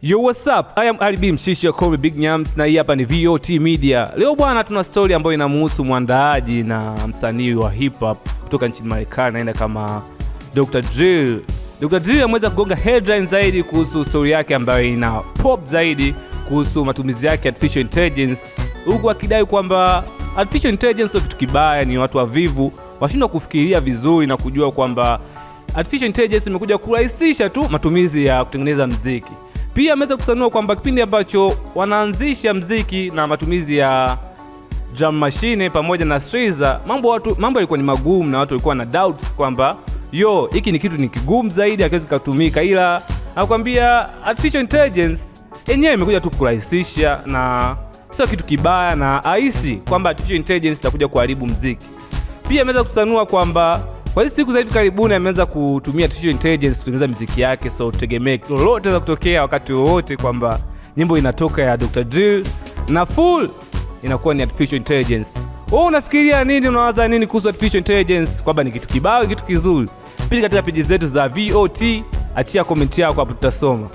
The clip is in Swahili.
Yo, what's up? I am RB Mshishi ya Kobe Big Nyams na hii hapa ni VOT Media. Leo bwana, tuna story ambayo inamhusu mwandaaji na msanii wa hip hop kutoka nchini Marekani anaenda kama Dr. Dre. Dr. Dre ameweza kugonga headline zaidi kuhusu story yake ambayo ina pop zaidi kuhusu matumizi yake artificial intelligence, huku akidai kwamba artificial intelligence sio kitu kibaya, ni watu wavivu washindwa kufikiria vizuri na kujua kwamba artificial intelligence imekuja kurahisisha tu matumizi ya kutengeneza muziki. Pia ameweza kusanua kwamba kipindi ambacho wanaanzisha muziki na matumizi ya drum machine pamoja na streamer, mambo yalikuwa ni magumu na watu walikuwa na doubts kwamba hiki ni kitu ni kigumu zaidi hakiwezi kutumika, ila nakwambia artificial intelligence yenyewe imekuja tu kurahisisha na sio kitu kibaya, na haisi kwamba artificial intelligence itakuja kuharibu muziki. Pia ameweza kusanua kwamba kwa hizi siku za hivi karibuni ameanza kutumia artificial intelligence kutengeneza muziki yake, so tegemee lolote linaweza kutokea wakati wowote kwamba nyimbo inatoka ya Dr. Dre na full inakuwa ni artificial intelligence. Wewe unafikiria nini? Unawaza nini kuhusu artificial intelligence? Kwamba ni kitu kibao, kitu kizuri? Pili katika page zetu za VOT, achia comment yako hapo tutasoma.